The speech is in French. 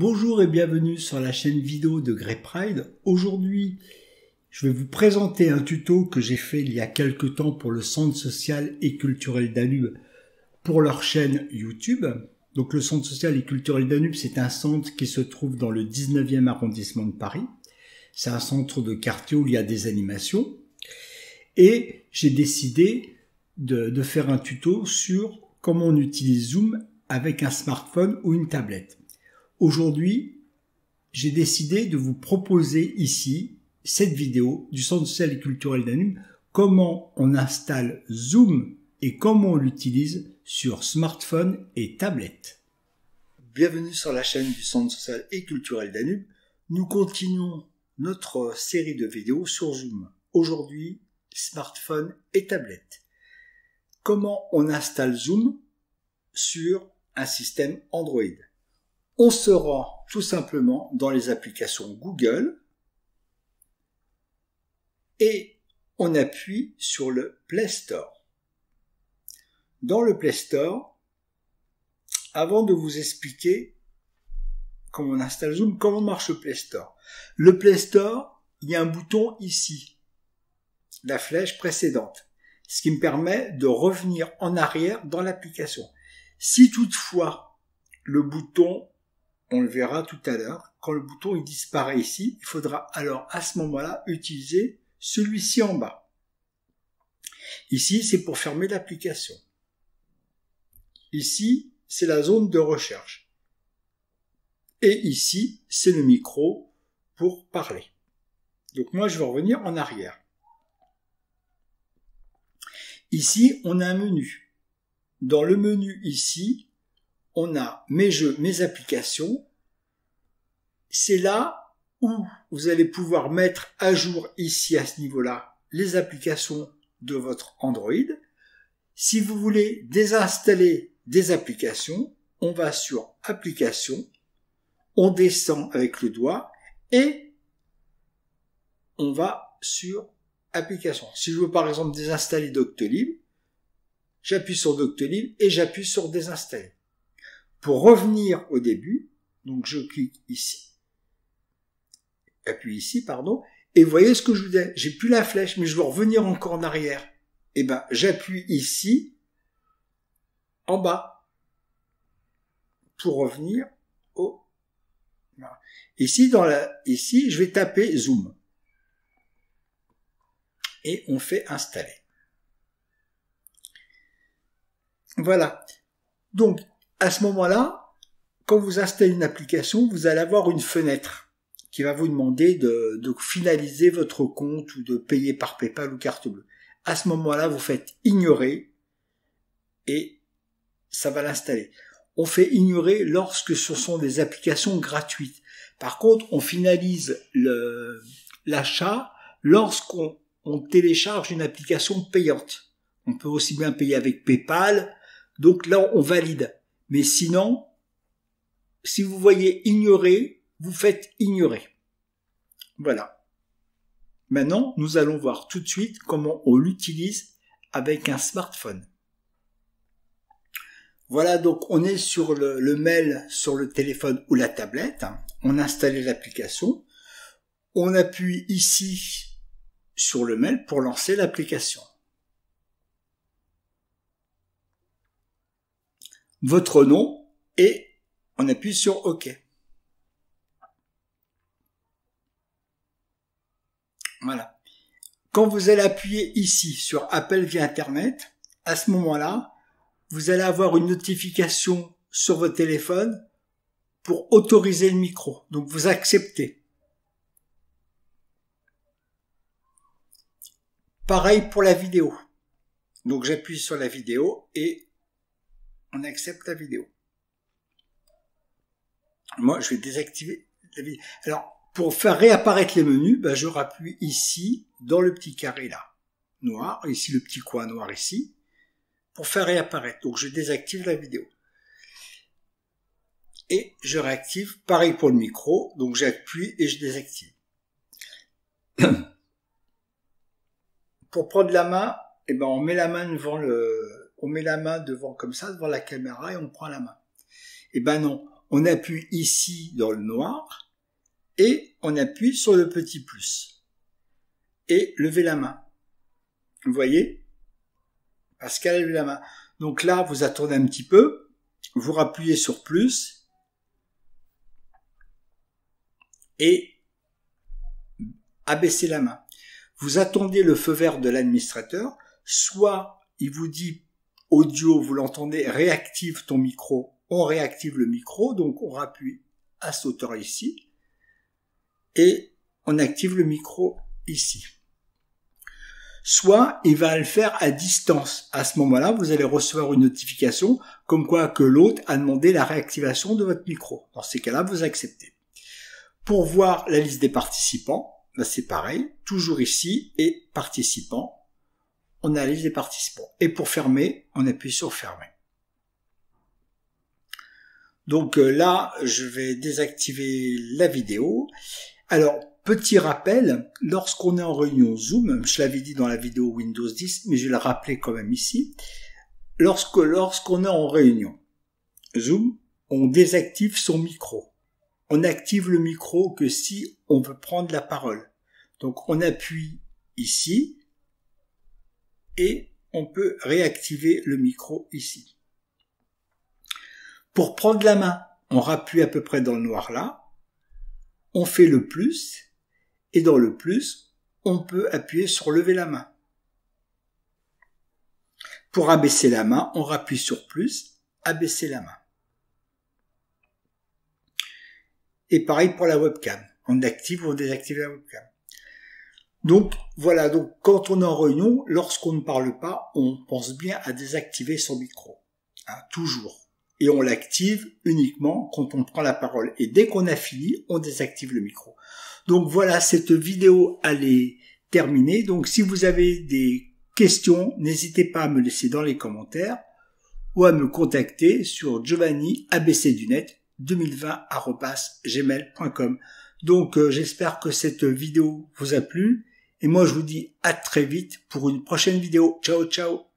Bonjour et bienvenue sur la chaîne vidéo de Grey Pride. Aujourd'hui, je vais vous présenter un tuto que j'ai fait il y a quelques temps pour le Centre social et culturel Danube pour leur chaîne YouTube. Donc le Centre social et culturel Danube, c'est un centre qui se trouve dans le 19e arrondissement de Paris. C'est un centre de quartier où il y a des animations. Et j'ai décidé de faire un tuto sur comment on utilise Zoom avec un smartphone ou une tablette. Aujourd'hui, j'ai décidé de vous proposer ici cette vidéo du Centre social et culturel Danube, comment on installe Zoom et comment on l'utilise sur smartphone et tablette. Bienvenue sur la chaîne du Centre social et culturel Danube. Nous continuons notre série de vidéos sur Zoom. Aujourd'hui, smartphone et tablette. Comment on installe Zoom sur un système Android? On se rend tout simplement dans les applications Google et on appuie sur le Play Store. Dans le Play Store, avant de vous expliquer comment on installe Zoom, comment marche le Play Store. Le Play Store, il y a un bouton ici, la flèche précédente, ce qui me permet de revenir en arrière dans l'application. Si toutefois le bouton, on le verra tout à l'heure, quand le bouton il disparaît ici, il faudra alors à ce moment-là utiliser celui-ci en bas. Ici, c'est pour fermer l'application. Ici, c'est la zone de recherche. Et ici, c'est le micro pour parler. Donc moi, je vais revenir en arrière. Ici, on a un menu. Dans le menu ici, on a mes jeux, mes applications. C'est là où vous allez pouvoir mettre à jour ici à ce niveau-là les applications de votre Android. Si vous voulez désinstaller des applications, on va sur Applications, on descend avec le doigt et on va sur Applications. Si je veux par exemple désinstaller Doctolib, j'appuie sur Doctolib et j'appuie sur Désinstaller. Pour revenir au début, donc je clique ici, appuie ici, pardon, et vous voyez ce que je vous disais, j'ai plus la flèche, mais je veux revenir encore en arrière. Et ben, j'appuie ici, en bas, pour revenir au... Ici, ici, je vais taper Zoom. Et on fait installer. Voilà. Donc, à ce moment-là, quand vous installez une application, vous allez avoir une fenêtre qui va vous demander de finaliser votre compte ou de payer par PayPal ou carte bleue. À ce moment-là, vous faites ignorer et ça va l'installer. On fait ignorer lorsque ce sont des applications gratuites. Par contre, on finalise l'achat lorsqu'on télécharge une application payante. On peut aussi bien payer avec PayPal. Donc là, on valide. Mais sinon, si vous voyez ignorer, vous faites ignorer. Voilà. Maintenant, nous allons voir tout de suite comment on l'utilise avec un smartphone. Voilà, donc on est sur le mail sur le téléphone ou la tablette. On a installé l'application. On appuie ici sur le mail pour lancer l'application. Votre nom et on appuie sur OK. Voilà. Quand vous allez appuyer ici sur Appel via Internet, à ce moment-là, vous allez avoir une notification sur votre téléphone pour autoriser le micro. Donc vous acceptez. Pareil pour la vidéo. Donc j'appuie sur la vidéo et on accepte la vidéo. Moi, je vais désactiver la vidéo. Alors, pour faire réapparaître les menus, je rappuie ici, dans le petit carré là, noir, ici le petit coin noir ici, pour faire réapparaître. Donc, je désactive la vidéo. Et je réactive, pareil pour le micro, donc j'appuie et je désactive. Pour prendre la main, on met la main devant comme ça, devant la caméra et on prend la main. Non. On appuie ici dans le noir et on appuie sur le petit plus. Et levez la main. Vous voyez? Pascal a levé la main. Donc là, vous attendez un petit peu, vous rappuyez sur plus et abaissez la main. Vous attendez le feu vert de l'administrateur, soit il vous dit audio, vous l'entendez, réactive ton micro, on réactive le micro, donc on rappuie à cette hauteur ici et on active le micro ici. Soit il va le faire à distance. À ce moment-là, vous allez recevoir une notification comme quoi que l'autre a demandé la réactivation de votre micro. Dans ces cas-là, vous acceptez. Pour voir la liste des participants, ben c'est pareil, toujours ici et participants, on a la liste des participants. Et pour fermer, on appuie sur fermer. Donc là, je vais désactiver la vidéo. Alors, petit rappel, lorsqu'on est en réunion Zoom, je l'avais dit dans la vidéo Windows 10, mais je vais le rappeler quand même ici, lorsqu'on est en réunion Zoom, on désactive son micro. On active le micro que si on veut prendre la parole. Donc on appuie ici et on peut réactiver le micro ici. Pour prendre la main, on rappuie à peu près dans le noir là, on fait le plus, et dans le plus, on peut appuyer sur lever la main. Pour abaisser la main, on rappuie sur plus, abaisser la main. Et pareil pour la webcam. On active ou on désactive la webcam. Donc voilà, donc quand on est en réunion, lorsqu'on ne parle pas, on pense bien à désactiver son micro. Hein, toujours. Et on l'active uniquement quand on prend la parole. Et dès qu'on a fini, on désactive le micro. Donc voilà, cette vidéo elle est terminée. Donc si vous avez des questions, n'hésitez pas à me laisser dans les commentaires ou à me contacter sur giovanniabcdunet2020@gmail.com. Donc j'espère que cette vidéo vous a plu et moi je vous dis à très vite pour une prochaine vidéo. Ciao ciao.